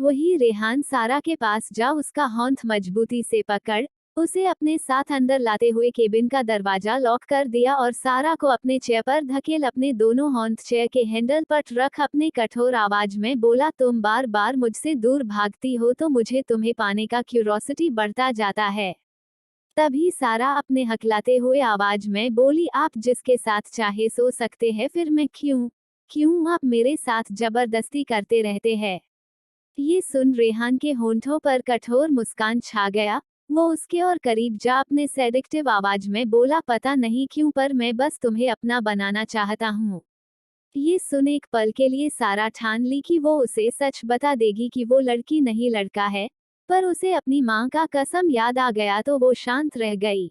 वही रेहान सारा के पास जा उसका हॉन्थ मजबूती से पकड़ उसे अपने साथ अंदर लाते हुए केबिन का दरवाजा लॉक कर दिया और सारा को अपने चेयर पर धकेल अपने दोनों हॉन्थ चेयर के हैंडल पर रख अपने कठोर आवाज में बोला, तुम बार बार मुझसे दूर भागती हो तो मुझे तुम्हें पाने का क्यूरोसिटी बढ़ता जाता है। तभी सारा अपने हकलाते हुए आवाज में बोली, आप जिसके साथ चाहे सो सकते हैं, फिर मैं क्यों क्यों आप मेरे साथ जबरदस्ती करते रहते हैं। ये सुन रेहान के होंठों पर कठोर मुस्कान छा गया। वो उसके और करीब जा अपने सेडिक्टिव आवाज में बोला, पता नहीं क्यों पर मैं बस तुम्हें अपना बनाना चाहता हूँ। ये सुन एक पल के लिए सारा ठान ली कि वो उसे सच बता देगी कि वो लड़की नहीं लड़का है, पर उसे अपनी माँ का कसम याद आ गया तो वो शांत रह गई।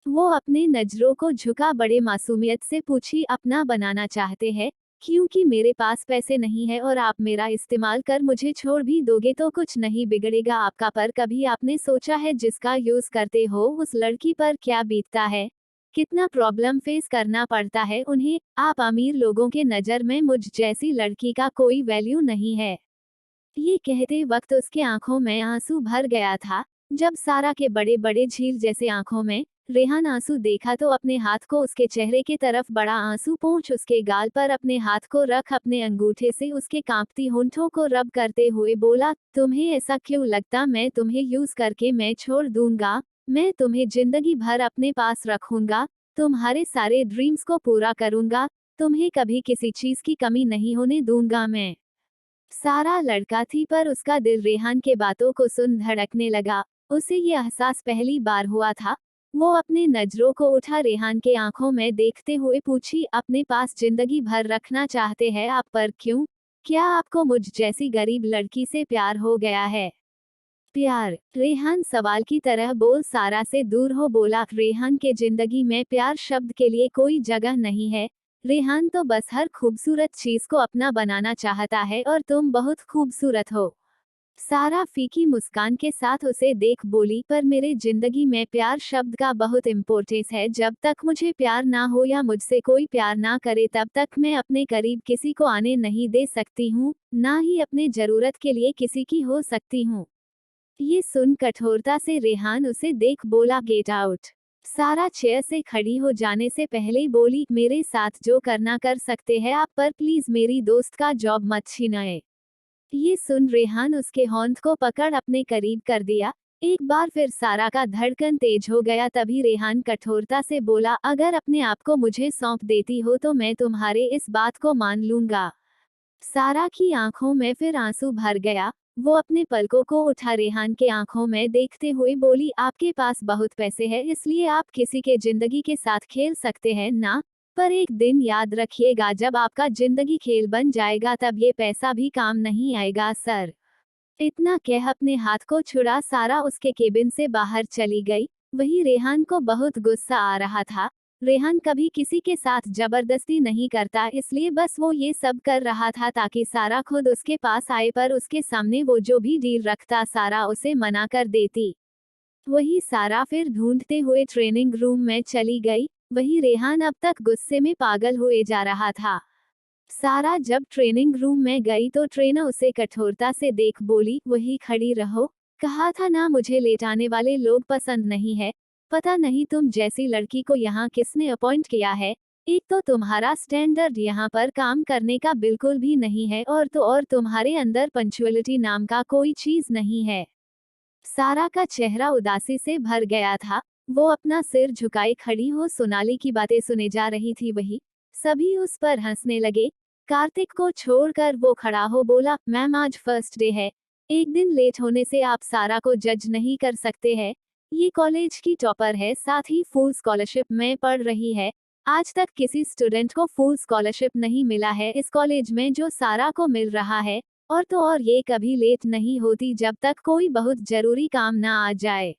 वो अपने नजरों को झुका बड़े मासूमियत से पूछी, अपना बनाना चाहते हैं क्योंकि मेरे पास पैसे नहीं है और आप मेरा इस्तेमाल कर मुझे छोड़ भी दोगे तो कुछ नहीं बिगड़ेगा आपका, पर कभी आपने सोचा है जिसका यूज करते हो उस लड़की पर क्या बीतता है, कितना प्रॉब्लम फेस करना पड़ता है उन्हें। आप अमीर लोगों के नज़र में मुझ जैसी लड़की का कोई वैल्यू नहीं है। ये कहते वक्त उसके आंखों में आंसू भर गया था। जब सारा के बड़े बड़े झील जैसे आंखों में रेहान आंसू देखा तो अपने हाथ को उसके चेहरे की तरफ बड़ा आंसू पहुंच उसके गाल पर अपने हाथ को रख अपने अंगूठे से उसके कांपती होंठों को रब करते हुए बोला, तुम्हें ऐसा क्यों लगता मैं तुम्हें यूज करके मैं छोड़ दूंगा, मैं तुम्हें जिंदगी भर अपने पास रखूंगा, तुम्हारे सारे ड्रीम्स को पूरा करूंगा, तुम्हें कभी किसी चीज की कमी नहीं होने दूंगा मैं। सारा लड़का थी पर उसका दिल रेहान के बातों को सुन धड़कने लगा। उसे ये एहसास पहली बार हुआ था। वो अपने नजरों को उठा रेहान के आंखों में देखते हुए पूछी, अपने पास जिंदगी भर रखना चाहते हैं आप, पर क्यों, क्या आपको मुझ जैसी गरीब लड़की से प्यार हो गया है। प्यार? रेहान सवाल की तरह बोल सारा से दूर हो बोला, रेहान के जिंदगी में प्यार शब्द के लिए कोई जगह नहीं है। रेहान तो बस हर खूबसूरत चीज को अपना बनाना चाहता है और तुम बहुत खूबसूरत हो। सारा फीकी मुस्कान के साथ उसे देख बोली, पर मेरे जिंदगी में प्यार शब्द का बहुत इम्पोर्टेंस है। जब तक मुझे प्यार ना हो या मुझसे कोई प्यार ना करे तब तक मैं अपने करीब किसी को आने नहीं दे सकती हूँ, ना ही अपने जरूरत के लिए किसी की हो सकती हूँ। ये सुन कठोरता से रेहान उसे देख बोला, गेट आउट। सारा चेयर से खड़ी हो जाने से पहले बोली, मेरे साथ जो करना कर सकते हैं आप, पर प्लीज मेरी दोस्त का जॉब मत छीनाए। ये सुन रेहान उसके हॉन्थ को पकड़ अपने करीब कर दिया। एक बार फिर सारा का धड़कन तेज हो गया। तभी रेहान कठोरता से बोला, अगर अपने आप को मुझे सौंप देती हो तो मैं तुम्हारे इस बात को मान लूंगा। सारा की आंखों में फिर आंसू भर गया। वो अपने पलकों को उठा रेहान के आंखों में देखते हुए बोली, आपके पास बहुत पैसे हैं इसलिए आप किसी के जिंदगी के साथ खेल सकते हैं ना, पर एक दिन याद रखिएगा जब आपका जिंदगी खेल बन जाएगा तब ये पैसा भी काम नहीं आएगा सर। इतना कह अपने हाथ को छुड़ा सारा उसके केबिन से बाहर चली गई। वही रेहान को बहुत गुस्सा आ रहा था। रेहान कभी किसी के साथ जबरदस्ती नहीं करता, इसलिए बस वो ये सब कर रहा था ताकि सारा खुद उसके पास आए, पर उसके सामने वो जो भी डील रखता सारा उसे मना कर देती। वही सारा फिर ढूंढते हुए ट्रेनिंग रूम में चली गई। वही रेहान अब तक गुस्से में पागल हुए जा रहा था। सारा जब ट्रेनिंग रूम में गई तो ट्रेनर उसे कठोरता से देख बोली, वही खड़ी रहो, कहा था ना मुझे लेटाने वाले लोग पसंद नहीं है। पता नहीं तुम जैसी लड़की को यहाँ किसने अपॉइंट किया है। एक तो तुम्हारा स्टैंडर्ड यहाँ पर काम करने का बिल्कुल भी नहीं है, और तुम्हारे अंदर पंचुअलिटी नाम का कोई चीज नहीं है। सारा का चेहरा उदासी से भर गया था। वो अपना सिर झुकाए खड़ी हो सोनाली की बातें सुने जा रही थी। वही सभी उस पर हंसने लगे। कार्तिक को छोड़कर वो खड़ा हो बोला, मैम आज फर्स्ट डे है, एक दिन लेट होने से आप सारा को जज नहीं कर सकते हैं। ये कॉलेज की टॉपर है, साथ ही फुल स्कॉलरशिप में पढ़ रही है। आज तक किसी स्टूडेंट को फुल स्कॉलरशिप नहीं मिला है इस कॉलेज में जो सारा को मिल रहा है। और तो और ये कभी लेट नहीं होती जब तक कोई बहुत जरूरी काम ना आ जाए।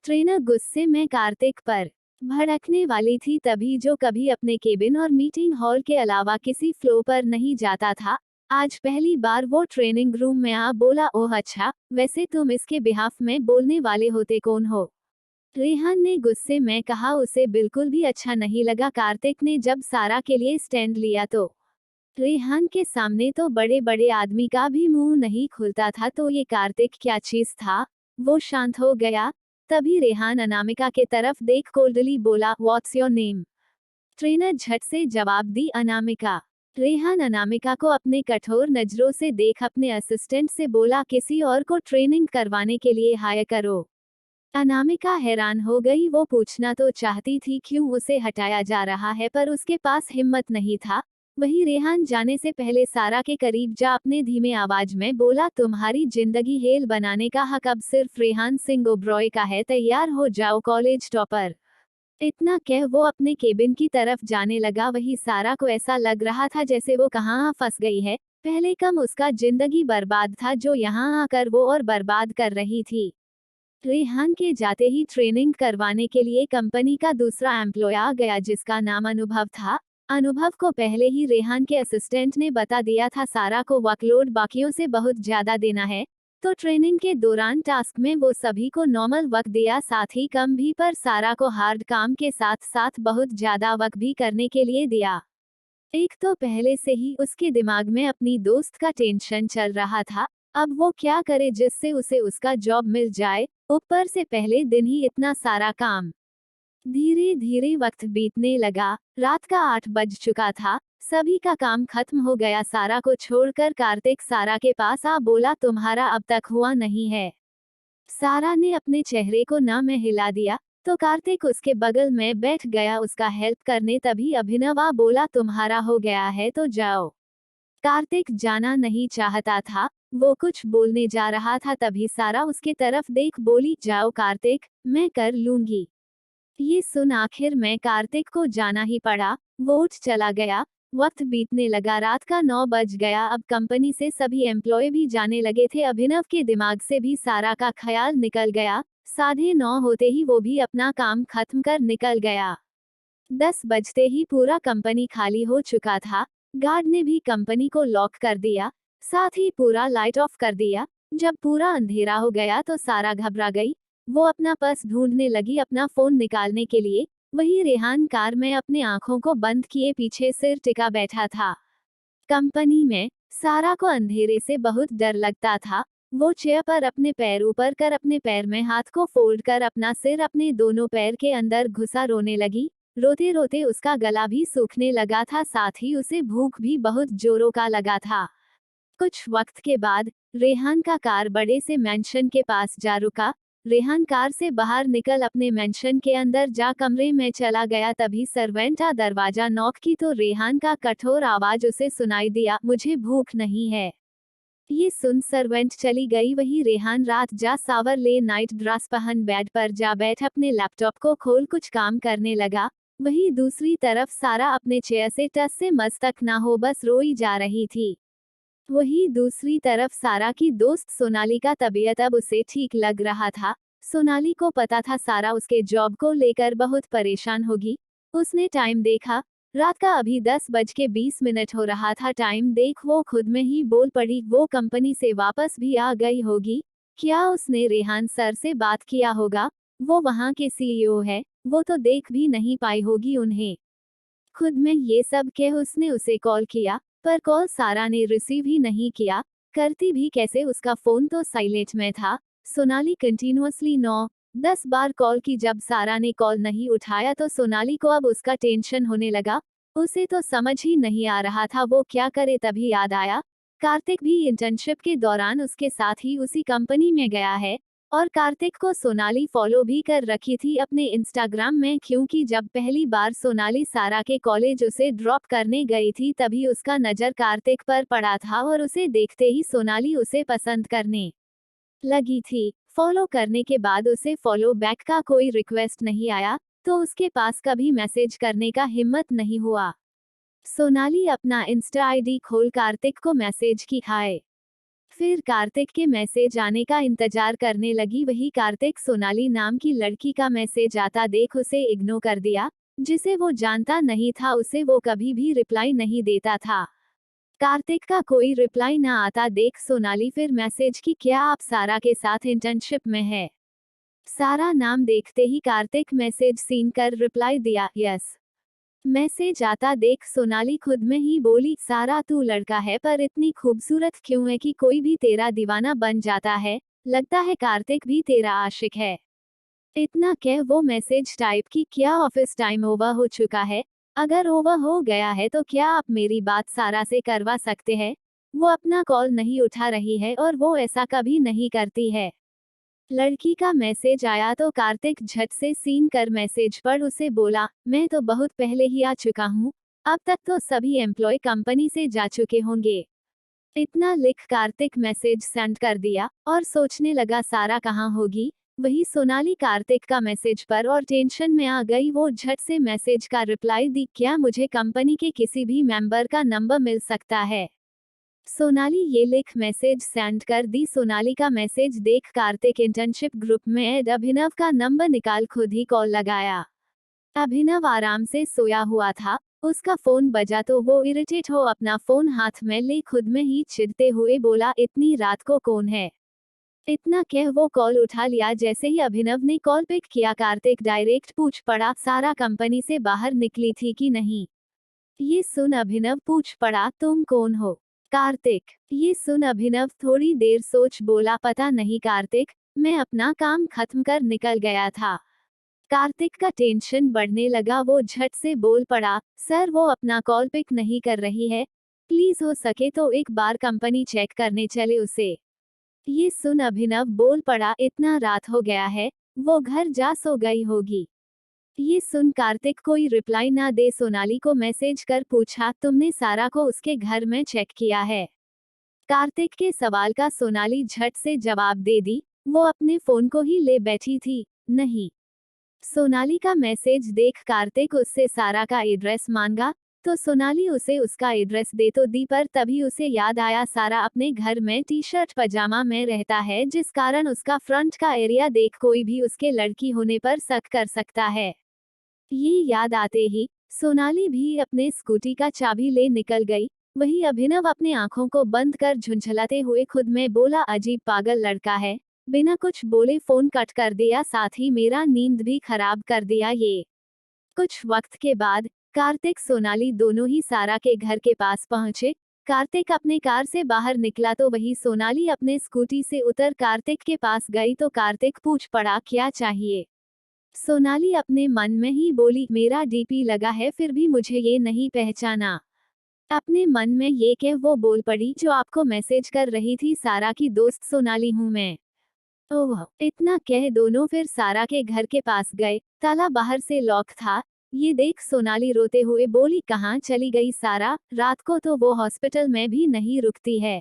ट्रेनर गुस्से में कार्तिक पर भड़कने वाली थी, तभी जो कभी अपने केबिन और मीटिंग हॉल के अलावा किसी फ्लो पर नहीं जाता था, आज पहली बार वो ट्रेनिंग रूम में आ बोला, ओह अच्छा, वैसे तुम इसके बिहाफ में बोलने वाले होते कौन हो। रेहान ने गुस्से में कहा। उसे बिल्कुल भी अच्छा नहीं लगा कार्तिक ने जब सारा के लिए स्टैंड लिया तो। रेहान के सामने तो बड़े बड़े आदमी का भी मुंह नहीं खुलता था, तो ये कार्तिक क्या चीज था। वो शांत हो गया। तभी रेहान अनामिका के तरफ देख कोल्डली बोला, व्हाट्स योर नेम। ट्रेनर झट से जवाब दी, अनामिका। रेहान अनामिका को अपने कठोर नजरों से देख अपने असिस्टेंट से बोला, किसी और को ट्रेनिंग करवाने के लिए हायर करो। अनामिका हैरान हो गई। वो पूछना तो चाहती थी क्यों उसे हटाया जा रहा है, पर उसके पास हिम्मत नहीं था। वही रेहान जाने से पहले सारा के करीब जा अपने धीमे आवाज में बोला, तुम्हारी जिंदगी हेल बनाने का हक अब सिर्फ रेहान सिंह ओब्रॉय का है, तैयार हो जाओ कॉलेज टॉपर। इतना कह वो अपने केबिन की तरफ जाने लगा। वही सारा को ऐसा लग रहा था जैसे वो कहाँ फंस गई है। पहले कम उसका जिंदगी बर्बाद था, जो यहाँ आकर वो और बर्बाद कर रही थी। रेहान के जाते ही ट्रेनिंग करवाने के लिए कंपनी का दूसरा एम्प्लॉय आ गया, जिसका नाम अनुभव था। अनुभव को पहले ही रेहान के असिस्टेंट ने बता दिया था सारा को वर्कलोड बाकियों से बहुत ज्यादा देना है, तो ट्रेनिंग के दौरान टास्क में वो सभी को नॉर्मल वक्त दिया, साथ ही कम भी, पर सारा को हार्ड काम के साथ साथ बहुत ज्यादा वक्त भी करने के लिए दिया। एक तो पहले से ही उसके दिमाग में अपनी दोस्त का टेंशन चल रहा था। अब वो क्या करे जिससे उसे उसका जॉब मिल जाए, ऊपर से पहले दिन ही इतना सारा काम। धीरे धीरे वक्त बीतने लगा। रात का 8 बज चुका था। सभी का काम खत्म हो गया। सारा को छोड़कर कार्तिक सारा के पास आ बोला, तुम्हारा अब तक हुआ नहीं है। सारा ने अपने चेहरे को ना में हिला दिया, तो कार्तिक उसके बगल में बैठ गया उसका हेल्प करने। तभी अभिनव आ बोला, तुम्हारा हो गया है तो जाओ। कार्तिक जाना नहीं चाहता था। वो कुछ बोलने जा रहा था, तभी सारा उसके तरफ देख बोली, जाओ कार्तिक, मैं कर लूंगी। ये सुन आखिर में कार्तिक को जाना ही पड़ा। वो उठ चला गया। वक्त बीतने लगा। रात का 9 बज गया। अब कंपनी से सभी एम्प्लॉय भी जाने लगे थे। अभिनव के दिमाग से भी सारा का ख्याल निकल गया। 9:30 होते ही वो भी अपना काम खत्म कर निकल गया। 10 बजते ही पूरा कंपनी खाली हो चुका था। गार्ड ने भी कंपनी को लॉक कर दिया, साथ ही पूरा लाइट ऑफ कर दिया। जब पूरा अंधेरा हो गया तो सारा घबरा गई। वो अपना पर्स ढूंढने लगी अपना फोन निकालने के लिए। वही रेहान कार में अपने आंखों को बंद किए पीछे सिर टिका बैठा था। कंपनी में सारा को अंधेरे से बहुत डर लगता था। वो चेयर पर अपने पैर ऊपर कर अपने पैर में हाथ को फोल्ड कर अपना सिर अपने दोनों पैर के अंदर घुसा रोने लगी। रोते रोते उसका गला भी सूखने लगा था, साथ ही उसे भूख भी बहुत जोरों का लगा था। कुछ वक्त के बाद रेहान का कार बड़े से मेंशन के पास जा रुका। रेहान कार से बाहर निकल अपने मेंशन के अंदर जा कमरे में चला गया। तभी सर्वेंट आ दरवाजा नॉक की तो रेहान का कठोर आवाज उसे सुनाई दिया, मुझे भूख नहीं है। ये सुन सर्वेंट चली गई। वही रेहान रात जा सावर ले नाइट ड्रेस पहन बेड पर जा बैठ अपने लैपटॉप को खोल कुछ काम करने लगा। वही दूसरी तरफ सारा अपने चेयर से टस से मस तक ना हो बस रोई जा रही थी। वही दूसरी तरफ सारा की दोस्त सोनाली का तबीयत अब उसे ठीक लग रहा था। सोनाली को पता था सारा उसके जॉब को लेकर बहुत परेशान होगी। उसने टाइम देखा। रात का अभी 10:20 हो रहा था। टाइम देख वो खुद में ही बोल पड़ी, वो कंपनी से वापस भी आ गई होगी। क्या उसने रेहान सर से बात किया होगा? वो वहाँ के सीईओ है, वो तो देख भी नहीं पाई होगी उन्हें। खुद में ये सब कह उसने उसे कॉल किया, पर कॉल सारा ने रिसीव ही नहीं किया। करती भी कैसे, उसका फोन तो साइलेंट में था। सोनाली कंटिन्यूअसली 9-10 बार कॉल की। जब सारा ने कॉल नहीं उठाया तो सोनाली को अब उसका टेंशन होने लगा। उसे तो समझ ही नहीं आ रहा था वो क्या करे। तभी याद आया, कार्तिक भी इंटर्नशिप के दौरान उसके साथ ही उसी कंपनी में गया है, और कार्तिक को सोनाली फॉलो भी कर रखी थी अपने इंस्टाग्राम में, क्योंकि जब पहली बार सोनाली सारा के कॉलेज उसे ड्रॉप करने गई थी तभी उसका नजर कार्तिक पर पड़ा था, और उसे देखते ही सोनाली उसे पसंद करने लगी थी। फॉलो करने के बाद उसे फॉलो बैक का कोई रिक्वेस्ट नहीं आया, तो उसके पास कभी मैसेज करने का हिम्मत नहीं हुआ। सोनाली अपना इंस्टा आईडी खोल कार्तिक को मैसेज की हाय। फिर कार्तिक के मैसेज आने का इंतजार करने लगी। वही कार्तिक सोनाली नाम की लड़की का मैसेज आता देख उसे इग्नोर कर दिया। जिसे वो जानता नहीं था उसे वो कभी भी रिप्लाई नहीं देता था। कार्तिक का कोई रिप्लाई ना आता देख सोनाली फिर मैसेज की, क्या आप सारा के साथ इंटर्नशिप में है? सारा नाम देखते ही कार्तिक मैसेज सीन कर रिप्लाई दिया, यस। मैसेज आता देख सोनाली खुद में ही बोली, सारा तू लड़का है पर इतनी खूबसूरत क्यों है कि कोई भी तेरा दीवाना बन जाता है, लगता है कार्तिक भी तेरा आशिक है। इतना कह वो मैसेज टाइप की, क्या ऑफिस टाइम ओवर हो चुका है? अगर ओवर हो गया है तो क्या आप मेरी बात सारा से करवा सकते हैं? वो अपना कॉल नहीं उठा रही है और वो ऐसा कभी नहीं करती है। लड़की का मैसेज आया तो कार्तिक झट से सीन कर मैसेज पढ़ उसे बोला, मैं तो बहुत पहले ही आ चुका हूँ, अब तक तो सभी एम्प्लॉय कंपनी से जा चुके होंगे। इतना लिख कार्तिक मैसेज सेंड कर दिया और सोचने लगा सारा कहाँ होगी। वही सोनाली कार्तिक का मैसेज पर और टेंशन में आ गई। वो झट से मैसेज का रिप्लाई दी, क्या मुझे कंपनी के किसी भी मेंबर का नंबर मिल सकता है? सोनाली ये लिख मैसेज सेंड कर दी। सोनाली का मैसेज देख कार्तिक इंटर्नशिप ग्रुप में ऐड अभिनव का नंबर निकाल खुद ही कॉल लगाया। अभिनव आराम से सोया हुआ था, उसका फोन बजा तो वो इरिटेट हो अपना फोन हाथ में ले खुद में ही चिढ़ते हुए बोला, इतनी रात को कौन है? इतना कह वो कॉल उठा लिया। जैसे ही अभिनव ने कॉल पिक किया कार्तिक डायरेक्ट पूछ पड़ा, सारा कंपनी से बाहर निकली थी कि नहीं? ये सुन अभिनव पूछ पड़ा, तुम कौन हो? कार्तिक। ये सुन अभिनव थोड़ी देर सोच बोला, पता नहीं कार्तिक, मैं अपना काम खत्म कर निकल गया था। कार्तिक का टेंशन बढ़ने लगा। वो झट से बोल पड़ा, सर वो अपना कॉल पिक नहीं कर रही है, प्लीज हो सके तो एक बार कंपनी चेक करने चले उसे। ये सुन अभिनव बोल पड़ा, इतना रात हो गया है, वो घर जा सो गई होगी। ये सुन कार्तिक कोई रिप्लाई ना दे सोनाली को मैसेज कर पूछा, तुमने सारा को उसके घर में चेक किया है? कार्तिक के सवाल का सोनाली झट से जवाब दे दी, वो अपने फोन को ही ले बैठी थी। नहीं। सोनाली का मैसेज देख कार्तिक उससे सारा का एड्रेस मांगा, तो सोनाली उसे उसका एड्रेस दे तो दी, पर तभी उसे याद आया सारा अपने घर में टी शर्ट पजामा में रहता है, जिस कारण उसका फ्रंट का एरिया देख कोई भी उसके लड़की होने पर शक कर सकता है। ये याद आते ही सोनाली भी अपने स्कूटी का चाबी ले निकल गई। वही अभिनव अपने आंखों को बंद कर झुंझलाते हुए खुद में बोला, अजीब पागल लड़का है, बिना कुछ बोले फोन कट कर दिया, साथ ही मेरा नींद भी खराब कर दिया ये। कुछ वक्त के बाद कार्तिक सोनाली दोनों ही सारा के घर के पास पहुंचे। कार्तिक अपने कार से बाहर निकला तो वही सोनाली अपने स्कूटी से उतर कार्तिक के पास गई तो कार्तिक पूछ पड़ा, क्या चाहिए? सोनाली अपने मन में ही बोली, मेरा डीपी लगा है फिर भी मुझे ये नहीं पहचाना। अपने मन में ये कह वो बोल पड़ी, जो आपको मैसेज कर रही थी सारा की दोस्त सोनाली हूँ मैं। ओह। इतना कह दोनों फिर सारा के घर के पास गए। ताला बाहर से लॉक था। ये देख सोनाली रोते हुए बोली, कहाँ चली गई सारा? रात को तो वो हॉस्पिटल में भी नहीं रुकती है।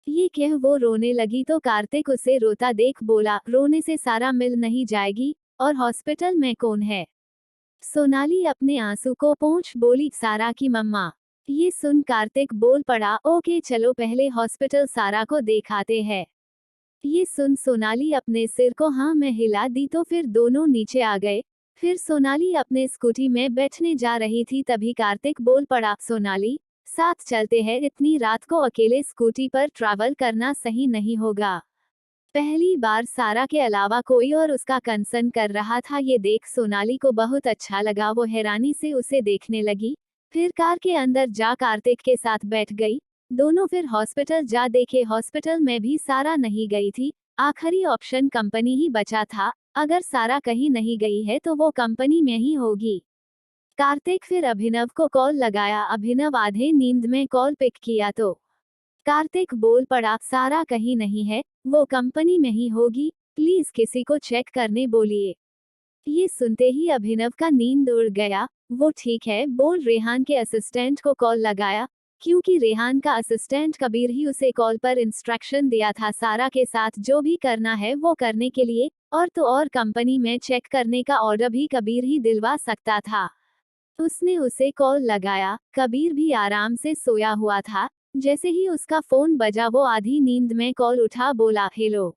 ये कह वो रोने लगी तो कार्तिक उसे रोता देख बोला, रोने से सारा मिल नहीं जाएगी, और हॉस्पिटल में कौन है? सोनाली अपने आंसू को पोंछ बोली, सारा की मम्मा। ये सुन कार्तिक बोल पड़ा, ओके चलो पहले हॉस्पिटल सारा को दिखाते हैं। ये सुन सोनाली अपने सिर को हाँ में हिला दी तो फिर दोनों नीचे आ गए। फिर सोनाली अपने स्कूटी में बैठने जा रही थी तभी कार्तिक बोल पड़ा, सोनाली साथ चलते हैं, इतनी रात को अकेले स्कूटी पर ट्रैवल करना सही नहीं होगा। पहली बार सारा के अलावा कोई और उसका कंसर्न कर रहा था। ये देख सोनाली को बहुत अच्छा लगा, वो हैरानी से उसे देखने लगी। फिर कार के अंदर जा कार्तिक के साथ बैठ गई। दोनों फिर हॉस्पिटल जा देखे, हॉस्पिटल में भी सारा नहीं गई थी। आखिरी ऑप्शन कंपनी ही बचा था, अगर सारा कहीं नहीं गई है तो वो कंपनी में ही होगी। कार्तिक फिर अभिनव को कॉल लगाया। अभिनव आधे नींद में कॉल पिक किया तो कार्तिक बोल पड़ा, सारा कहीं नहीं है, वो कंपनी में ही होगी, प्लीज किसी को चेक करने बोलिए। ये सुनते ही अभिनव का नींद उड़ गया। वो ठीक है बोल रेहान के असिस्टेंट को कॉल लगाया, क्योंकि रेहान का असिस्टेंट कबीर ही उसे कॉल पर इंस्ट्रक्शन दिया था सारा के साथ जो भी करना है वो करने के लिए, और तो और कंपनी में चेक करने का ऑर्डर भी कबीर ही दिलवा सकता था। उसने उसे कॉल लगाया। कबीर भी आराम से सोया हुआ था। जैसे ही उसका फोन बजा वो आधी नींद में कॉल उठा बोला, हेलो।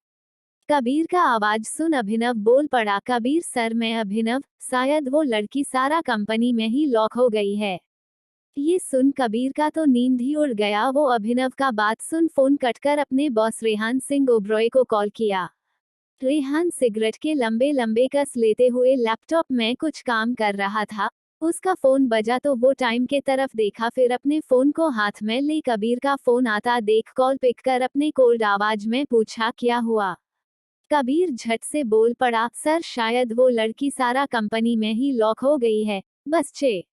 कबीर का आवाज सुन अभिनव बोल पड़ा, कबीर सर मैं अभिनव, शायद वो लड़की सारा कंपनी में ही लॉक हो गई है। ये सुन कबीर का तो नींद ही उड़ गया। वो अभिनव का बात सुन फोन कटकर अपने बॉस रेहान सिंह ओब्रॉय को कॉल किया। रेहान सिगरेट के लंबे लंबे कस लेते हुए लैपटॉप में कुछ काम कर रहा था। उसका फोन बजा तो वो टाइम के तरफ देखा, फिर अपने फोन को हाथ में ले कबीर का फोन आता देख कॉल पिक कर अपने कोल्ड आवाज में पूछा, क्या हुआ। कबीर झट से बोल पड़ा, सर शायद वो लड़की सारा कंपनी में ही लॉक हो गई है, बस चे।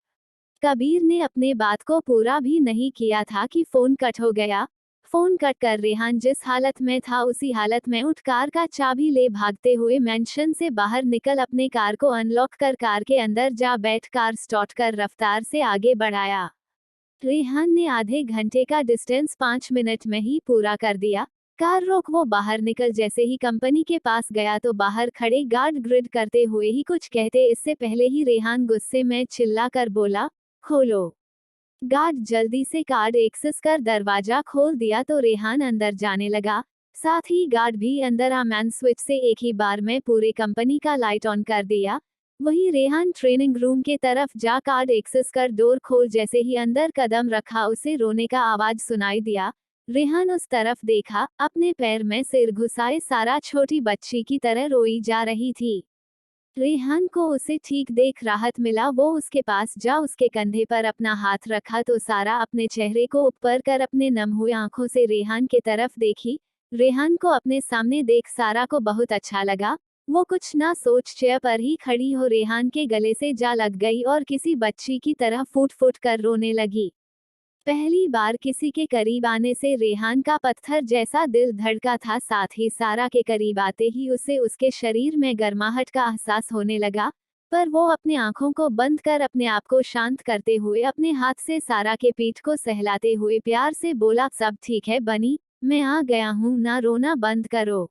कबीर ने अपने बात को पूरा भी नहीं किया था कि फोन कट हो गया। फोन कट कर रेहान जिस हालत में था उसी हालत में उठ कार का चाबी ले भागते हुए मेंशन से बाहर निकल अपने कार को अनलॉक कर कार के अंदर जा बैठ कार स्टार्ट कर रफ्तार से आगे बढ़ाया। रेहान ने आधे घंटे का डिस्टेंस 5 मिनट में ही पूरा कर दिया। कार रोक वो बाहर निकल जैसे ही कंपनी के पास गया तो बाहर खड़े गार्ड ग्रिड करते हुए ही कुछ कहते इससे पहले ही रेहान गुस्से में चिल्ला कर बोला, खोलो। गार्ड जल्दी से कार्ड एक्सेस कर दरवाजा खोल दिया तो रेहान अंदर जाने लगा। साथ ही गार्ड भी अंदर आ मैन स्विच से एक ही बार में पूरे कंपनी का लाइट ऑन कर दिया। वही रेहान ट्रेनिंग रूम के तरफ जा कार्ड एक्सेस कर डोर खोल जैसे ही अंदर कदम रखा उसे रोने का आवाज सुनाई दिया। रेहान उस तरफ देखा, अपने पैर में सिर घुसाए सारा छोटी बच्ची की तरह रोई जा रही थी। रेहान को उसे ठीक देख राहत मिला, वो उसके पास जा उसके कंधे पर अपना हाथ रखा तो सारा अपने चेहरे को ऊपर कर अपने नम हुए आंखों से रेहान के तरफ देखी। रेहान को अपने सामने देख सारा को बहुत अच्छा लगा। वो कुछ ना सोच चेयर पर ही खड़ी हो रेहान के गले से जा लग गई और किसी बच्ची की तरह फूट फूट कर रोने लगी। पहली बार किसी के करीब आने से रेहान का पत्थर जैसा दिल धड़का था, साथ ही सारा के करीब आते ही उसे उसके शरीर में गर्माहट का एहसास होने लगा। पर वो अपने आंखों को बंद कर अपने आप को शांत करते हुए अपने हाथ से सारा के पीठ को सहलाते हुए प्यार से बोला, सब ठीक है बनी, मैं आ गया हूँ, ना रोना बंद करो।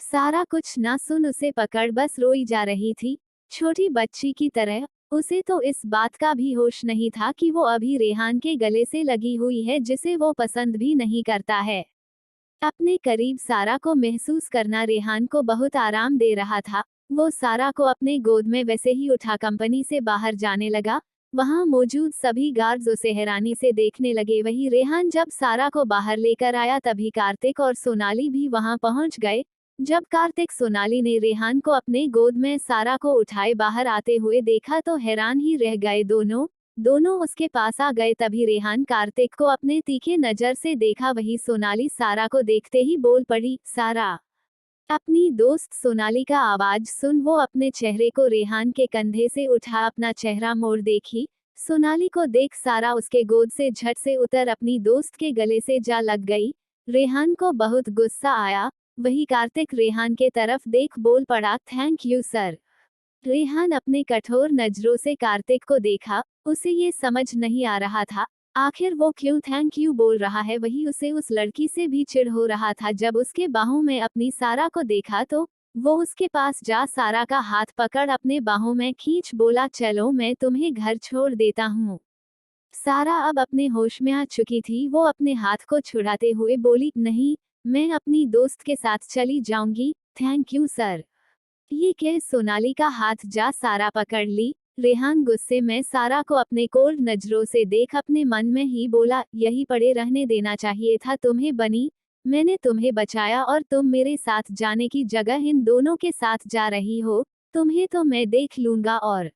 सारा कुछ ना सुन उसे पकड़ बस रोई जा रही थी, छोटी बच्ची की तरह। उसे तो इस बात का भी होश नहीं था कि वो अभी रेहान के गले से लगी हुई है जिसे वो पसंद भी नहीं करता है। अपने करीब सारा को महसूस करना रेहान को बहुत आराम दे रहा था। वो सारा को अपने गोद में वैसे ही उठा कंपनी से बाहर जाने लगा। वहां मौजूद सभी गार्ड्स उसे हैरानी से देखने लगे। वही रेहान जब सारा को बाहर लेकर आया तभी कार्तिक और सोनाली भी वहां पहुंच गए। जब कार्तिक सोनाली ने रेहान को अपने गोद में सारा को उठाए बाहर आते हुए देखा तो हैरान ही रह गए दोनों उसके पास आ गए। तभी रेहान कार्तिक को अपने तीखे नजर से देखा। वही सोनाली सारा को देखते ही बोल पड़ी, सारा। अपनी दोस्त सोनाली का आवाज सुन वो अपने चेहरे को रेहान के कंधे से उठा अपना चेहरा मोड़ देखी। सोनाली को देख सारा उसके गोद से झट से उतर अपनी दोस्त के गले से जा लग गई। रेहान को बहुत गुस्सा आया। वही कार्तिक रेहान के तरफ देख बोल पड़ा, थैंक यू सर। रेहान अपने कठोर नजरों से कार्तिक को देखा। उसे ये समझ नहीं आ रहा था आखिर वो क्यों थैंक यू बोल रहा है। वही उसे उस लड़की से भी चिढ़ हो रहा था। जब उसके बाहों में अपनी सारा को देखा तो वो उसके पास जा सारा का हाथ पकड़ अपने बाहों में खींच बोला, चलो मैं तुम्हें घर छोड़ देता हूँ। सारा अब अपने होश में आ चुकी थी। वो अपने हाथ को छुड़ाते हुए बोली, नहीं, मैं अपनी दोस्त के साथ चली जाऊंगी, थैंक यू सर। ये कह सोनाली का हाथ जा सारा पकड़ ली। रेहान गुस्से में सारा को अपने कोल्ड नजरों से देख अपने मन में ही बोला, यही पड़े रहने देना चाहिए था तुम्हें बनी। मैंने तुम्हें बचाया और तुम मेरे साथ जाने की जगह इन दोनों के साथ जा रही हो। तुम्हें तो मैं देख लूंगा और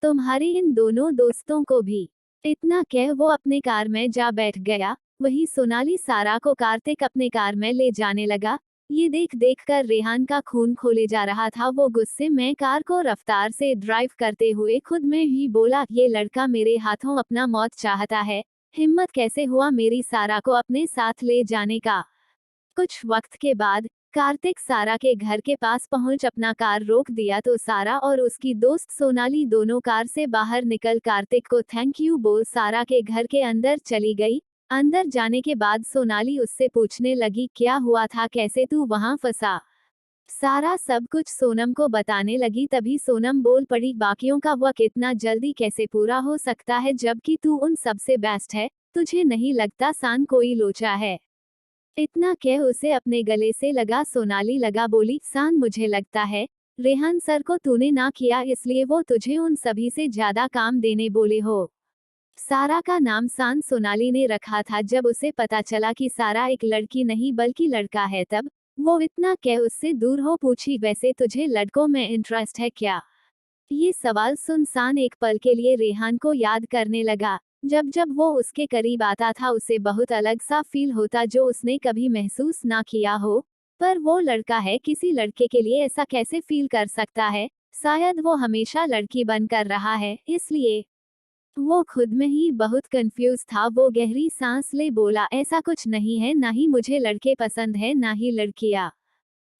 तुम्हारे इन दोनों दोस्तों को भी। इतना कह वो अपने कार में जा बैठ गया। वही सोनाली सारा को कार्तिक अपने कार में ले जाने लगा। ये देख कर रेहान का खून खोले जा रहा था। वो गुस्से में कार को रफ्तार से ड्राइव करते हुए खुद में ही बोला, ये लड़का मेरे हाथों अपना मौत चाहता है। हिम्मत कैसे हुआ मेरी सारा को अपने साथ ले जाने का। कुछ वक्त के बाद कार्तिक सारा के घर के पास पहुंच अपना कार रोक दिया तो सारा और उसकी दोस्त सोनाली दोनों कार से बाहर निकल कार्तिक को थैंक यू बोल सारा के घर के अंदर चली गई। अंदर जाने के बाद सोनाली उससे पूछने लगी, क्या हुआ था, कैसे तू वहां फंसा। सारा सब कुछ सोनम को बताने लगी। तभी सोनम बोल पड़ी, बाकियों का वक्त इतना जल्दी कैसे पूरा हो सकता है जबकि तू उन सबसे बेस्ट है। तुझे नहीं लगता सान कोई लोचा है। इतना कह उसे अपने गले से लगा। सोनाली लगा बोली, सान मुझे लगता है रेहान सर को तूने ना किया इसलिए वो तुझे उन सभी से ज्यादा काम देने बोले हो। सारा का नाम सान सोनाली ने रखा था। जब उसे पता चला कि सारा एक लड़की नहीं बल्कि लड़का है तब वो इतना कह उससे दूर हो पूछी, वैसे तुझे लड़कों में इंटरेस्ट है क्या। ये सवाल सुन सान एक पल के लिए रेहान को याद करने लगा। जब जब वो उसके करीब आता था उसे बहुत अलग सा फील होता जो उसने कभी महसूस ना किया हो। पर वो लड़का है, किसी लड़के के लिए ऐसा कैसे फील कर सकता है? शायद वो हमेशा लड़की बनकर रहा है, इसलिए। वो खुद में ही बहुत कंफ्यूज था। वो गहरी सांस ले बोला, ऐसा कुछ नहीं है, ना ही मुझे लड़के पसंद है ना ही लड़कियां।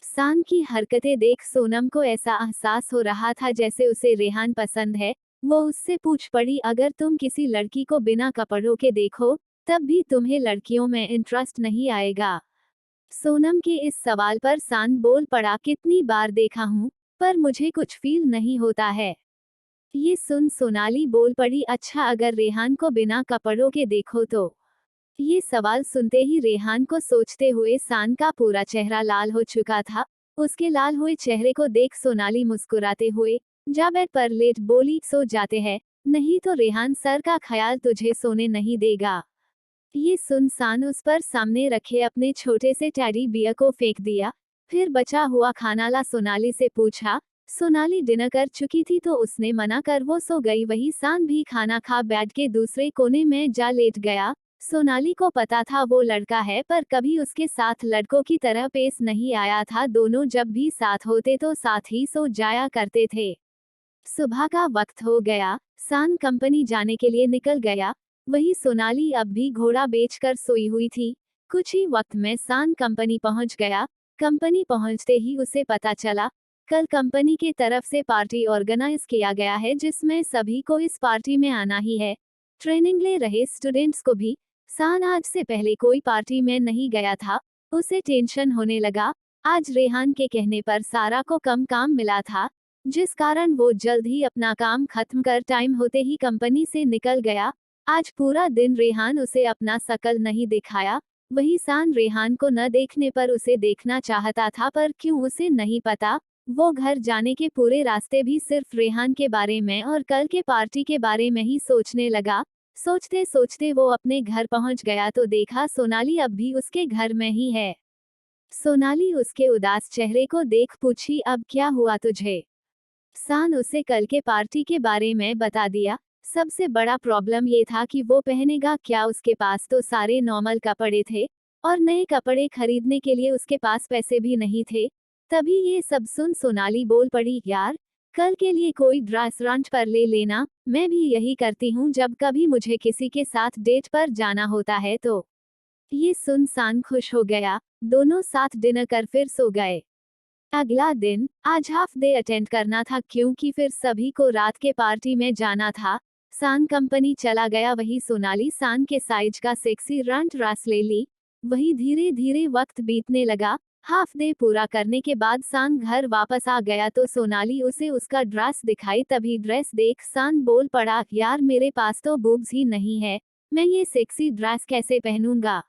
सान की हरकतें देख सोनम को ऐसा एहसास हो रहा था जैसे उसे रेहान पसंद है। वो उससे पूछ पड़ी, अगर तुम किसी लड़की को बिना कपड़ों के देखो तब भी तुम्हें लड़कियों में इंटरेस्ट नहीं आएगा? सोनम के इस सवाल पर सान बोल पड़ा, कितनी बार देखा हूँ, पर मुझे कुछ फील नहीं होता है। ये सुन सोनाली बोल पड़ी, अच्छा अगर रेहान को बिना कपड़ों के देखो तो? ये सवाल सुनते ही रेहान को सोचते हुए सान का पूरा चेहरा लाल हो चुका था। उसके लाल हुए चेहरे को देख सोनाली मुस्कुराते हुए जा बेड पर लेट बोली, सो जाते हैं, नहीं तो रेहान सर का ख्याल तुझे सोने नहीं देगा। ये सुन सान उस पर सामने रखे अपने छोटे से टेडी बियर को फेंक दिया। फिर बचा हुआ खाना ला सोनाली से पूछा। सोनाली डिनर कर चुकी थी तो उसने मना कर वो सो गई। वही सान भी खाना खा बेड के दूसरे कोने में जा लेट गया। सोनाली को पता था वो लड़का है, पर कभी उसके साथ लड़कों की तरह पेश नहीं आया था। दोनों जब भी साथ होते तो साथ ही सो जाया करते थे। सुबह का वक्त हो गया। सान कंपनी जाने के लिए निकल गया। वही सोनाली अब भी घोड़ा बेचकर सोई हुई थी। कुछ ही वक्त में सान कंपनी पहुंच गया। कंपनी पहुंचते ही उसे पता चला, कल कंपनी की तरफ से पार्टी ऑर्गेनाइज किया गया है जिसमें सभी को इस पार्टी में आना ही है। ट्रेनिंग ले रहे स्टूडेंट्स को भी। सान आज से पहले कोई पार्टी में नहीं गया था। उसे टेंशन होने लगा। आज रेहान के कहने पर सारा को कम काम मिला था, जिस कारण वो जल्द ही अपना काम खत्म कर टाइम होते ही कंपनी से निकल गया। आज पूरा दिन रेहान उसे अपना शकल नहीं दिखाया। वही सान रेहान को न देखने पर उसे देखना चाहता था, पर क्यों उसे नहीं पता। वो घर जाने के पूरे रास्ते भी सिर्फ रेहान के बारे में और कल के पार्टी के बारे में ही सोचने लगा। सोचते सोचते वो अपने घर पहुंच गया तो देखा सोनाली अब भी उसके घर में ही है। सोनाली उसके उदास चेहरे को देख पूछी, अब क्या हुआ तुझे? सान उसे कल के पार्टी के बारे में बता दिया। सबसे बड़ा प्रॉब्लम ये था कि वो पहनेगा क्या, उसके पास तो सारे नॉर्मल कपड़े थे और नए कपड़े खरीदने के लिए उसके पास पैसे भी नहीं थे। तभी ये सब सुन सोनाली बोल पड़ी, यार कल के लिए कोई ड्रेस रेंट पर ले लेना, मैं भी यही करती हूँ जब कभी मुझे किसी के साथ डेट पर जाना होता है तो। ये सुन सान खुश हो गया। दोनों साथ डिनर कर फिर सो गए। अगला दिन, आज हाफ डे अटेंड करना था क्योंकि फिर सभी को रात के पार्टी में जाना था। सान कंपनी चला गया। वही सोनाली सान के साइज का सेक्सी रंट ड्रेस ले ली। वही धीरे धीरे वक्त बीतने लगा। हाफ डे पूरा करने के बाद सान घर वापस आ गया तो सोनाली उसे उसका ड्रेस दिखाई। तभी ड्रेस देख सान बोल पड़ा, यार मेरे पास तो बूब्स ही नहीं है, मैं ये सेक्सी ड्रेस कैसे पहनूंगा?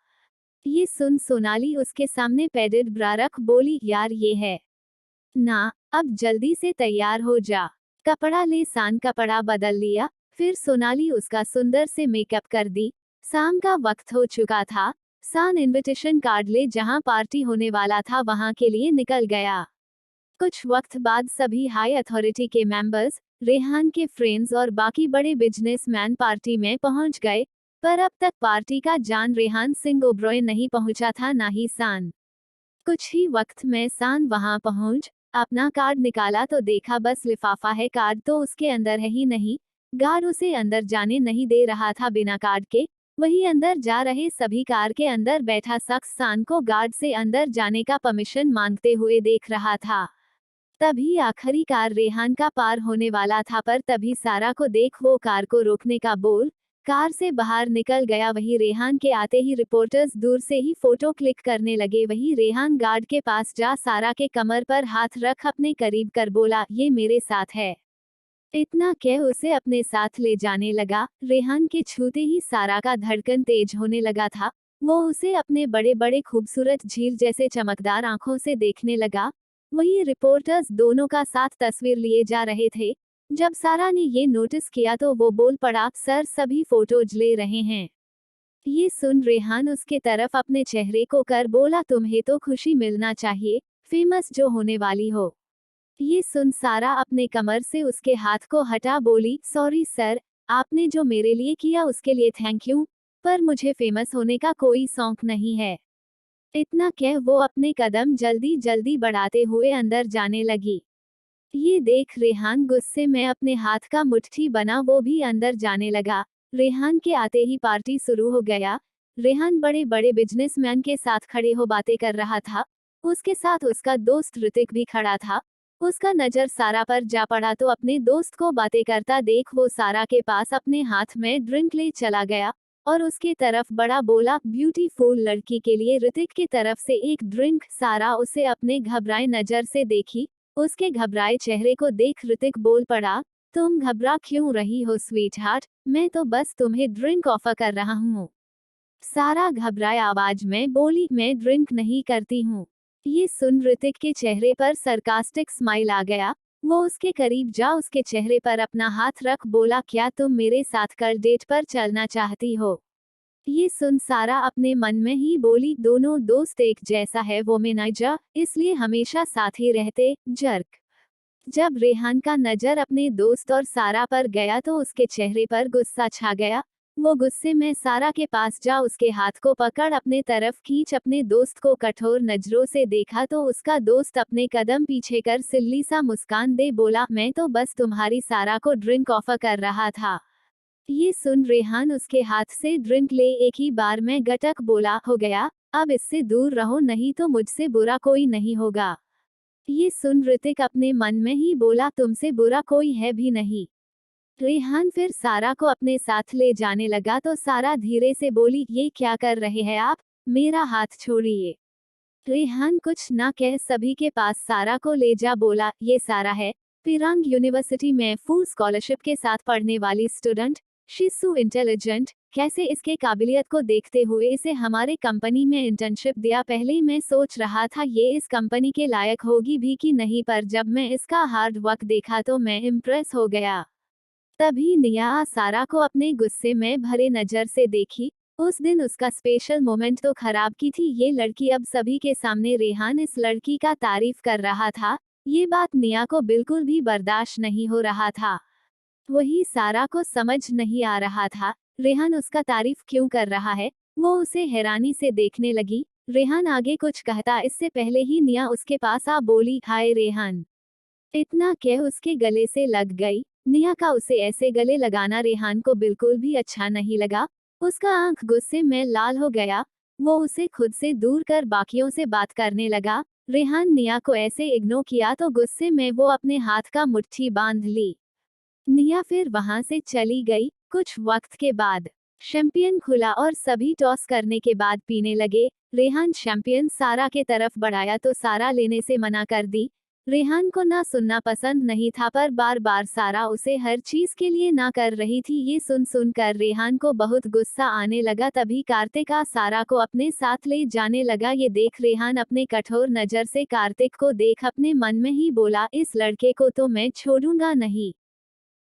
ये सुन सोनाली उसके सामने पैडेड ब्रा रख बोली, यार ये है ना, अब जल्दी से तैयार हो जा। कपड़ा ले। सान कपड़ा बदल लिया। फिर सोनाली उसका सुंदर से मेकअप कर दी। शाम का वक्त हो चुका था। सान इनविटेशन कार्ड ले जहां पार्टी होने वाला था वहां के लिए निकल गया। कुछ वक्त बाद सभी हाई अथॉरिटी के मेंबर्स, रेहान के फ्रेंड्स और बाकी बड़े बिजनेसमैन पार्टी में पहुंच गए। पर अब तक पार्टी का जान रेहान सिंह ओब्रॉय नहीं पहुंचा था, ना ही सान। कुछ ही वक्त में सान वहां पहुंच अपना कार्ड निकाला तो देखा बस लिफाफा है, कार्ड तो उसके अंदर है ही नहीं। गार्ड उसे अंदर जाने नहीं दे रहा था बिना कार्ड के। वही अंदर जा रहे सभी कार के अंदर बैठा शख्स सान को गार्ड से अंदर जाने का परमिशन मांगते हुए देख रहा था। तभी आखिरी कार रेहान का पार होने वाला था, पर तभी सारा को देख वो कार को रोकने का बोल कार से बाहर निकल गया। वही रेहान के आते ही रिपोर्टर्स दूर से ही फोटो क्लिक करने लगे। वही रेहान गार्ड के पास जा सारा के कमर पर हाथ रख अपने करीब कर बोला, ये मेरे साथ है। इतना कह उसे अपने साथ ले जाने लगा। रेहान के छूते ही सारा का धड़कन तेज होने लगा था। वो उसे अपने बड़े बड़े खूबसूरत झील जैसे चमकदार आंखों से देखने लगा। वही रिपोर्टर्स दोनों का साथ तस्वीर लिए जा रहे थे। जब सारा ने ये नोटिस किया तो वो बोल पड़ा, सर सभी फोटोज ले रहे हैं। ये सुन रेहान उसके तरफ अपने चेहरे को कर बोला, तुम्हें तो खुशी मिलना चाहिए, फेमस जो होने वाली हो। ये सुन सारा अपने कमर से उसके हाथ को हटा बोली, सॉरी सर, आपने जो मेरे लिए किया उसके लिए थैंक यू, पर मुझे फेमस होने का कोई शौक नहीं है। इतना कह वो अपने कदम जल्दी जल्दी बढ़ाते हुए अंदर जाने लगी। ये देख रेहान गुस्से में अपने हाथ का मुट्ठी बना वो भी अंदर जाने लगा। रेहान के आते ही पार्टी शुरू हो गया। रेहान बड़े बड़े बिजनेसमैन के साथ खड़े हो बातें कर रहा था। उसके साथ उसका दोस्त ऋतिक भी खड़ा था। उसका नजर सारा पर जा पड़ा तो अपने दोस्त को बातें करता देख वो सारा के पास अपने हाथ में ड्रिंक ले चला गया और उसके तरफ बड़ा बोला, ब्यूटीफुल लड़की के लिए ऋतिक की तरफ से एक ड्रिंक। सारा उसे अपने घबराए नजर से देखी। उसके घबराए चेहरे को देख ऋतिक बोल पड़ा, तुम घबरा क्यों रही हो स्वीट हार्ट, मैं तो बस तुम्हें ड्रिंक ऑफर कर रहा हूँ। सारा घबराए आवाज में बोली, मैं ड्रिंक नहीं करती हूँ। ये सुन ऋतिक के चेहरे पर सरकास्टिक स्माइल आ गया। वो उसके करीब जा उसके चेहरे पर अपना हाथ रख बोला, क्या तुम मेरे साथ कल डेट पर चलना चाहती हो? ये सुन सारा अपने मन में ही बोली, दोनों दोस्त एक जैसा है वो मैनेजर, इसलिए हमेशा साथ ही रहते। जर्क। जब रेहान का नजर अपने दोस्त और सारा पर गया तो उसके चेहरे पर गुस्सा छा गया। वो गुस्से में सारा के पास जा उसके हाथ को पकड़ अपने तरफ खींच अपने दोस्त को कठोर नजरों से देखा तो उसका दोस्त अपने कदम पीछे कर सिल्ली सा मुस्कान दे बोला, मैं तो बस तुम्हारी सारा को ड्रिंक ऑफर कर रहा था। ये सुन रेहान उसके हाथ से ड्रिंक ले एक ही बार में गटक बोला, हो गया, अब इससे दूर रहो नहीं तो मुझसे बुरा कोई नहीं होगा। ये सुन ऋतिक अपने मन में ही बोला, तुमसे बुरा कोई है भी नहीं। रेहान फिर सारा को अपने साथ ले जाने लगा तो सारा धीरे से बोली, ये क्या कर रहे हैं आप, मेरा हाथ छोड़िए। रेहान कुछ ना कह सभी के पास सारा को ले जा बोला, ये सारा है, पिरांग यूनिवर्सिटी में फुल स्कॉलरशिप के साथ पढ़ने वाली स्टूडेंट, शी सो इंटेलिजेंट, कैसे इसके काबिलियत को देखते हुए इसे हमारे कंपनी में इंटर्नशिप दिया। पहले मैं सोच रहा था ये इस कंपनी के लायक होगी भी कि नहीं, पर जब मैं इसका हार्ड वर्क देखा तो मैं इम्प्रेस हो गया। तभी निया सारा को अपने गुस्से में भरे नजर से देखी। उस दिन उसका स्पेशल मोमेंट तो खराब की थी ये लड़की, अब सभी के सामने रेहान इस लड़की का तारीफ कर रहा था। ये बात निया को बिल्कुल भी बर्दाश्त नहीं हो रहा था। वही सारा को समझ नहीं आ रहा था, रेहान उसका तारीफ क्यों कर रहा है। वो उसे हैरानी से देखने लगी। रेहान आगे कुछ कहता इससे पहले ही निया उसके पास आ बोली, हाय रेहान। इतना कह उसके गले से लग गई। निया का उसे ऐसे गले लगाना रेहान को बिल्कुल भी अच्छा नहीं लगा। उसका आंख गुस्से में लाल हो गया। वो उसे खुद से दूर कर बाकियों से बात करने लगा। रेहान निया को ऐसे इग्नोर किया तो गुस्से में वो अपने हाथ का मुट्ठी बांध ली। निया फिर वहां से चली गई। कुछ वक्त के बाद शैंपियन खुला और सभी टॉस करने के बाद पीने लगे। रेहान शैंपियन सारा के तरफ बढ़ाया तो सारा लेने से मना कर दी। रेहान को ना सुनना पसंद नहीं था पर बार बार सारा उसे हर चीज के लिए ना कर रही थी। ये सुन कर रेहान को बहुत गुस्सा आने लगा। तभी कार्तिक सारा को अपने साथ ले जाने लगा। ये देख रेहान अपने कठोर नजर से कार्तिक को देख अपने मन में ही बोला, इस लड़के को तो मैं छोड़ूंगा नहीं।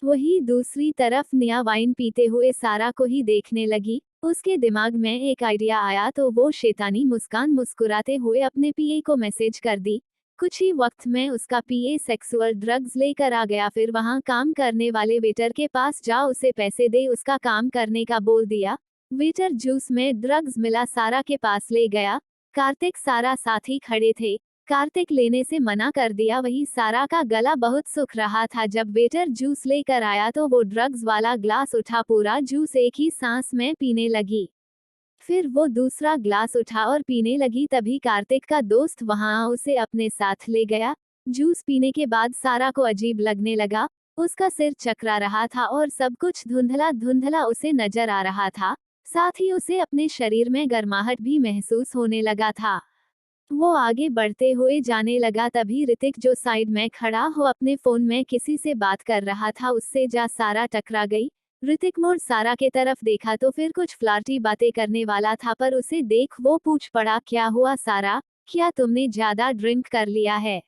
वही दूसरी तरफ निया वाइन पीते हुए सारा को ही देखने लगी। उसके दिमाग में एक आइडिया आया तो वो शैतानी मुस्कान मुस्कुराते हुए अपने पीए को मैसेज कर दी। कुछ ही वक्त में उसका पीए सेक्सुअल ड्रग्स लेकर आ गया। फिर वहां काम करने वाले वेटर के पास जा उसे पैसे दे उसका काम करने का बोल दिया। वेटर जूस में ड्रग्स मिला सारा के पास ले गया। कार्तिक सारा साथ ही खड़े थे। कार्तिक लेने से मना कर दिया। वही सारा का गला बहुत सूख रहा था। जब वेटर जूस लेकर आया तो वो ड्रग्स वाला ग्लास उठा पूरा जूस एक ही सांस में पीने लगी। फिर वो दूसरा ग्लास उठा और पीने लगी। तभी कार्तिक का दोस्त वहां उसे अपने साथ ले गया। जूस पीने के बाद सारा को अजीब लगने लगा। उसका सिर चकरा रहा था और सब कुछ धुंधला धुंधला उसे नजर आ रहा था। साथ ही उसे अपने शरीर में गर्माहट भी महसूस होने लगा था। वो आगे बढ़ते हुए जाने लगा। तभी ऋतिक जो साइड में खड़ा हो अपने फोन में किसी से बात कर रहा था उससे जा सारा टकरा गई। ऋतिक मुड़ सारा के तरफ देखा तो फिर कुछ फ्लार्टी बातें करने वाला था पर उसे देख वो पूछ पड़ा, क्या हुआ सारा, क्या तुमने ज्यादा ड्रिंक कर लिया है?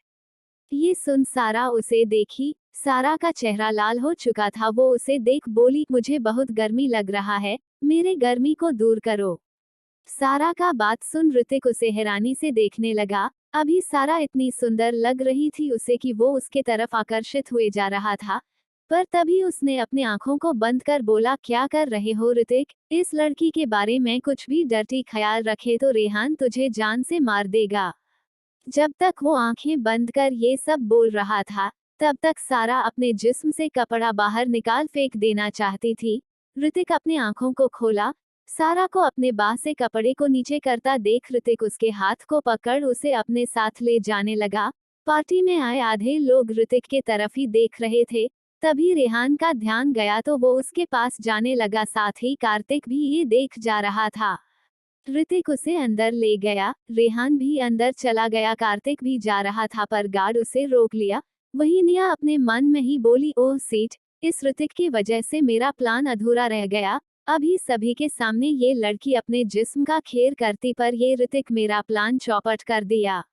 ये सुन सारा उसे देखी। सारा का चेहरा लाल हो चुका था। वो उसे देख बोली, मुझे बहुत गर्मी लग रहा है, मेरे गर्मी को दूर करो। सारा का बात सुन ऋतिक उसे हैरानी से देखने लगा। अभी सारा इतनी सुंदर लग रही थी उसे कि वो उसके तरफ आकर्षित हुए जा रहा था, पर तभी उसने अपनी आंखों को बंद कर बोला, क्या कर रहे हो ऋतिक? इस लड़की के बारे में कुछ भी डर्टी ख्याल रखे तो रेहान तुझे जान से मार देगा। जब तक वो आंखें बंद कर ये सब बोल रहा था, तब तक सारा अपने जिस्म से कपड़ा बाहर निकाल फेंक देना चाहती थी। ऋतिक अपनी आंखों को खोला। सारा को अपने बाह से कपड़े को नीचे करता देख ऋतिक उसके हाथ को पकड़ उसे अपने साथ ले जाने लगा। पार्टी में आए आधे लोग ऋतिक के तरफ ही देख रहे थे। तभी रेहान का ध्यान गया तो वो उसके पास जाने लगा, साथ ही कार्तिक भी ये देख जा रहा था। ऋतिक उसे अंदर ले गया, रेहान भी अंदर चला गया, कार्तिक भी जा रहा था पर गार्ड उसे रोक लिया। वहीं निया अपने मन में ही बोली, ओह सीट, इस ऋतिक की वजह से मेरा प्लान अधूरा रह गया। अभी सभी के सामने ये लड़की अपने जिस्म का खेर करती पर ये ऋतिक मेरा प्लान चौपट कर दिया।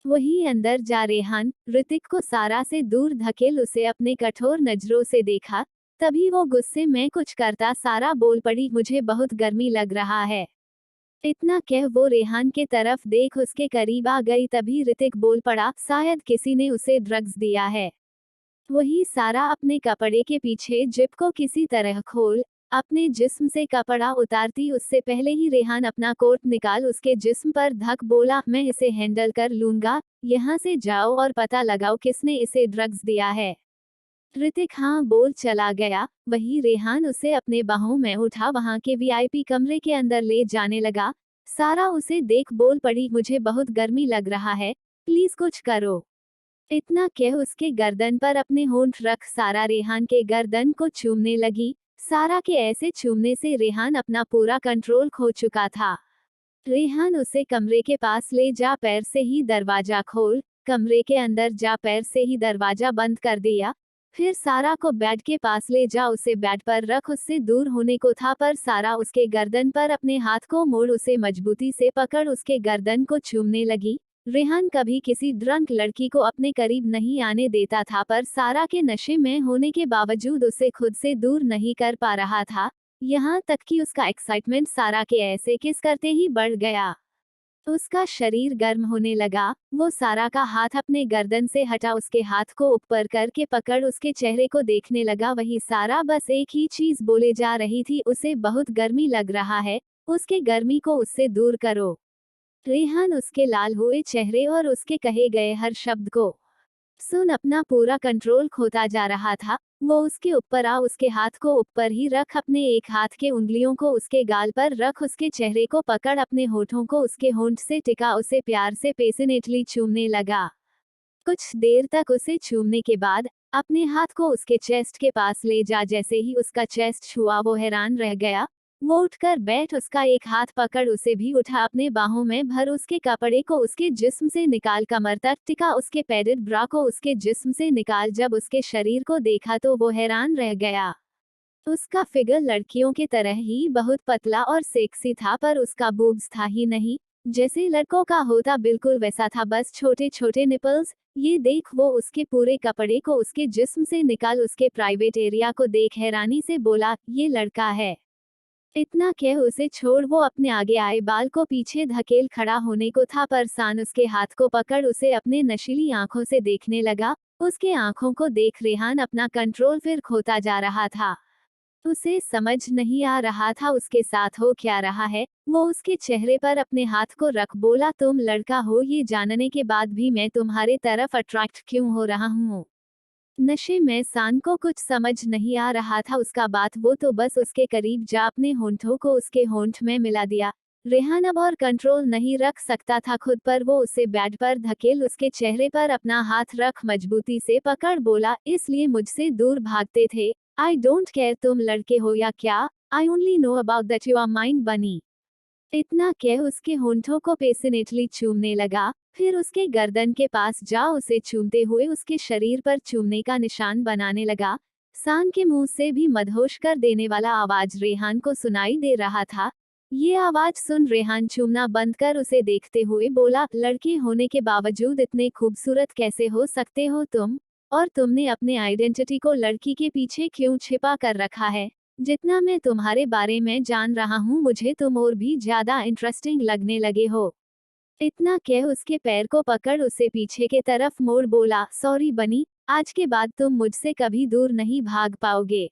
वही अंदर जा रेहान ऋतिक को सारा से दूर धकेल उसे अपने कठोर नजरों से देखा। तभी वो गुस्से में कुछ करता सारा बोल पड़ी, मुझे बहुत गर्मी लग रहा है। इतना कह वो रेहान के तरफ देख उसके करीब आ गई। तभी ऋतिक बोल पड़ा, शायद किसी ने उसे ड्रग्स दिया है। वही सारा अपने कपड़े के पीछे जिप को किसी तरह खोल अपने जिस्म से कपड़ा उतारती उससे पहले ही रेहान अपना कोट निकाल उसके जिस्म पर धक बोला, मैं इसे हैंडल कर लूंगा, यहाँ से जाओ और पता लगाओ किसने इसे ड्रग्स दिया है। ऋतिक हाँ बोल चला गया। वही रेहान उसे अपने बाहों में उठा वहां के वीआईपी कमरे के अंदर ले जाने लगा। सारा उसे देख बोल पड़ी, मुझे बहुत गर्मी लग रहा है, प्लीज कुछ करो। इतना कह उसके गर्दन पर अपने होंठ रख सारा रेहान के गर्दन को चूमने लगी। सारा के ऐसे चूमने से रेहान अपना पूरा कंट्रोल खो चुका था। रेहान उसे कमरे के पास ले जा पैर से ही दरवाजा खोल, कमरे के अंदर जा पैर से ही दरवाजा बंद कर दिया। फिर सारा को बेड के पास ले जा उसे बेड पर रख, उससे दूर होने को था पर सारा उसके गर्दन पर अपने हाथ को मोड़ उसे मजबूती से पकड़ उसके गर्दन को चूमने लगी। रेहान कभी किसी ड्रंक लड़की को अपने करीब नहीं आने देता था पर सारा के नशे में होने के बावजूद उसे खुद से दूर नहीं कर पा रहा था। यहाँ तक कि उसका एक्साइटमेंट सारा के ऐसे किस करते ही बढ़ गया। उसका शरीर गर्म होने लगा। वो सारा का हाथ अपने गर्दन से हटा उसके हाथ को ऊपर करके पकड़ उसके चेहरे को देखने लगा। वही सारा बस एक ही चीज बोले जा रही थी, उसे बहुत गर्मी लग रहा है, उसके गर्मी को उससे दूर करो। रेहान उसके लाल हुए चेहरे और उसके कहे गए हर शब्द को सुन अपना पूरा कंट्रोल खोता जा रहा था। वो उसके ऊपर आ उसके हाथ को ऊपर ही रख, अपने एक हाथ के उंगलियों को उसके गाल पर रख, उसके चेहरे को पकड़, अपने होठों को उसके होंठ से टिका, उसे प्यार से पैशनेटली चूमने लगा। कुछ देर तक उसे चूमने के बाद अपने हाथ को उसके चेस्ट के पास ले जा। जैसे ही उसका चेस्ट छुआ वो हैरान रह गया। वो उठकर बैठ उसका एक हाथ पकड़ उसे भी उठा, अपने बाहों में भर, उसके कपड़े को उसके जिस्म से निकाल, कमर तक टिका, उसके पैडेड ब्रा को उसके जिस्म से निकाल। जब उसके शरीर को देखा तो वो हैरान रह गया। उसका फिगर लड़कियों की तरह ही बहुत पतला और सेक्सी था पर उसका बूब्स था ही नहीं, जैसे लड़कों का होता बिल्कुल वैसा था, बस छोटे छोटे निपल्स। ये देख वो उसके पूरे कपड़े को उसके जिस्म से निकाल उसके प्राइवेट एरिया को देख हैरानी से बोला, ये लड़का है। इतना कह उसे छोड़ वो अपने आगे आए बाल को पीछे धकेल खड़ा होने को था पर सान उसके हाथ को पकड़ उसे अपने नशीली आंखों से देखने लगा। उसके आंखों को देख रेहान अपना कंट्रोल फिर खोता जा रहा था। उसे समझ नहीं आ रहा था उसके साथ हो क्या रहा है। वो उसके चेहरे पर अपने हाथ को रख बोला, तुम लड़का हो ये जानने के बाद भी मैं तुम्हारे तरफ अट्रैक्ट क्यों हो रहा हूँ। नशे में सान को कुछ समझ नहीं आ रहा था उसका बात। वो तो बस उसके करीब जा अपने होंठों को उसके होंठ में मिला दिया। रेहान अब और कंट्रोल नहीं रख सकता था खुद पर। वो उसे बेड पर धकेल उसके चेहरे पर अपना हाथ रख मजबूती से पकड़ बोला, इसलिए मुझसे दूर भागते थे। आई डोंट केयर तुम लड़के हो या क्या, I only know about that you are mind बनी। इतना कह उसके होंठों को पैशनेटली चूमने लगा। फिर उसके गर्दन के पास जा उसे चूमते हुए उसके शरीर पर चूमने का निशान बनाने लगा। सान के मुंह से भी मदहोश कर देने वाला आवाज रेहान को सुनाई दे रहा था। ये आवाज सुन रेहान चूमना बंद कर उसे देखते हुए बोला, लड़के होने के बावजूद इतने खूबसूरत कैसे हो सकते हो तुम, और तुमने अपने आइडेंटिटी को लड़की के पीछे क्यों छिपा कर रखा है। जितना मैं तुम्हारे बारे में जान रहा हूँ मुझे तुम और भी ज्यादा इंटरेस्टिंग लगने लगे हो। इतना कह उसके पैर को पकड़ उसे पीछे के तरफ मोड़ बोला, सॉरी बनी, आज के बाद तुम मुझसे कभी दूर नहीं भाग पाओगे।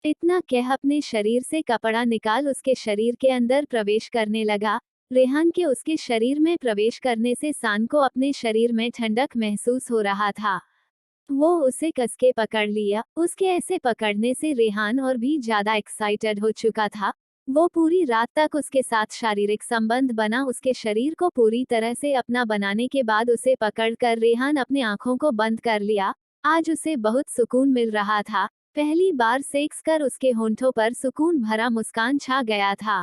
इतना कह अपने शरीर से कपड़ा निकाल उसके शरीर के अंदर प्रवेश करने लगा। रेहान के उसके शरीर में प्रवेश करने से सान को अपने शरीर में ठंडक महसूस हो रहा था। वो उसे कस के पकड़ लिया। उसके ऐसे पकड़ने से रेहान और भी ज्यादा एक्साइटेड हो चुका था। वो पूरी रात तक उसके साथ शारीरिक संबंध बना। उसके शरीर को पूरी तरह से अपना बनाने के बाद उसे पकड़कर रेहान अपने आंखों को बंद कर लिया। आज उसे बहुत सुकून मिल रहा था। पहली बार सेक्स कर उसके होंठों पर सुकून भरा मुस्कान छा गया था।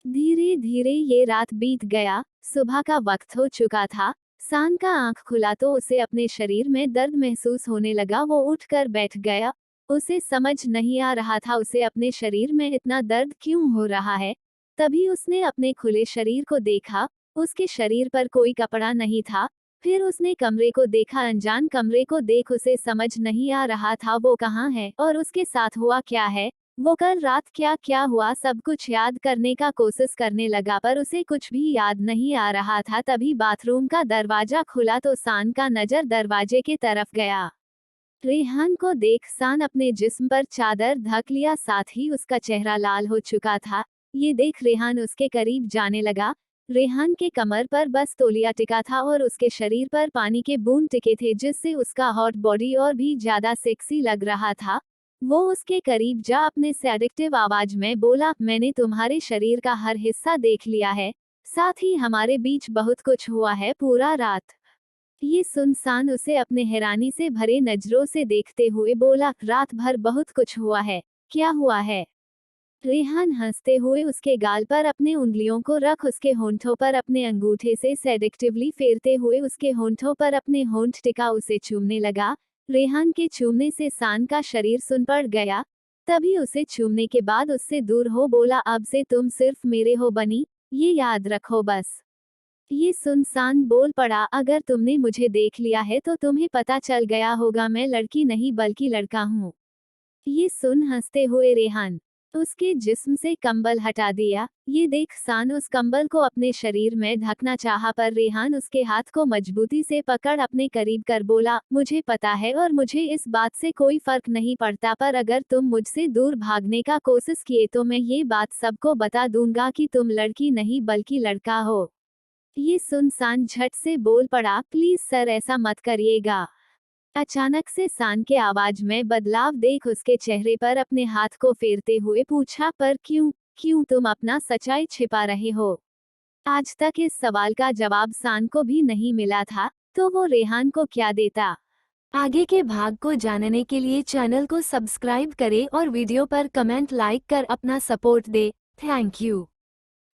धीरे धीरे ये रात बीत गया। सुबह का वक्त हो चुका था। सान का आंख खुला तो उसे अपने शरीर में दर्द महसूस होने लगा। वो उठकर बैठ गया। उसे समझ नहीं आ रहा था उसे अपने शरीर में इतना दर्द क्यों हो रहा है। तभी उसने अपने खुले शरीर को देखा। उसके शरीर पर कोई कपड़ा नहीं था। फिर उसने कमरे को देखा। अनजान कमरे को देख उसे समझ नहीं आ रहा था वो कहाँ है और उसके साथ हुआ क्या है। वो कल रात क्या क्या हुआ सब कुछ याद करने का कोशिश करने लगा पर उसे कुछ भी याद नहीं आ रहा था। तभी बाथरूम का दरवाजा खुला तो सान का नजर दरवाजे के तरफ गया। रेहान को देख सान अपने जिस्म पर चादर ढक लिया, साथ ही उसका चेहरा लाल हो चुका था। ये देख रेहान उसके करीब जाने लगा। रेहान के कमर पर बस तौलिया टिका था और उसके शरीर पर पानी के बूंद टिके थे जिससे उसका हॉट बॉडी और भी ज्यादा सेक्सी लग रहा था। वो उसके करीब जा अपने सेडिक्टिव आवाज में बोला, मैंने तुम्हारे शरीर का हर हिस्सा देख लिया है, साथ ही हमारे बीच बहुत कुछ हुआ है पूरा रात। ये सुन सान उसे अपने हैरानी से भरे नजरों से देखते हुए बोला, रात भर बहुत कुछ हुआ है, क्या हुआ है। रेहान हंसते हुए उसके गाल पर अपने उंगलियों को रख उसके होंठों पर अपने अंगूठे से सेडिक्टिवली फेरते हुए उसके होंठों पर अपने होंठ टिका उसे चूमने लगा। रेहान के चूमने से सान का शरीर सुन पड़ गया। तभी उसे चूमने के बाद उससे दूर हो बोला, अब से तुम सिर्फ मेरे हो बनी, ये याद रखो बस। ये सुन सान बोल पड़ा, अगर तुमने मुझे देख लिया है तो तुम्हें पता चल गया होगा मैं लड़की नहीं बल्कि लड़का हूँ। ये सुन हंसते हुए रेहान उसके जिस्म से कंबल हटा दिया। ये देख सान उस कंबल को अपने शरीर में ढकना चाहा पर रेहान उसके हाथ को मजबूती से पकड़ अपने करीब कर बोला, मुझे पता है और मुझे इस बात से कोई फर्क नहीं पड़ता, पर अगर तुम मुझसे दूर भागने का कोशिश किए तो मैं ये बात सबको बता दूंगा कि तुम लड़की नहीं बल्कि लड़का हो। ये सुन सान झट से बोल पड़ा, प्लीज सर ऐसा मत करिएगा। अचानक से सान के आवाज में बदलाव देख उसके चेहरे पर अपने हाथ को फेरते हुए पूछा, पर क्यों क्यों तुम अपना सच्चाई छिपा रहे हो। आज तक इस सवाल का जवाब सान को भी नहीं मिला था, तो वो रेहान को क्या देता। आगे के भाग को जानने के लिए चैनल को सब्सक्राइब करें और वीडियो पर कमेंट लाइक कर अपना सपोर्ट दे। Thank you.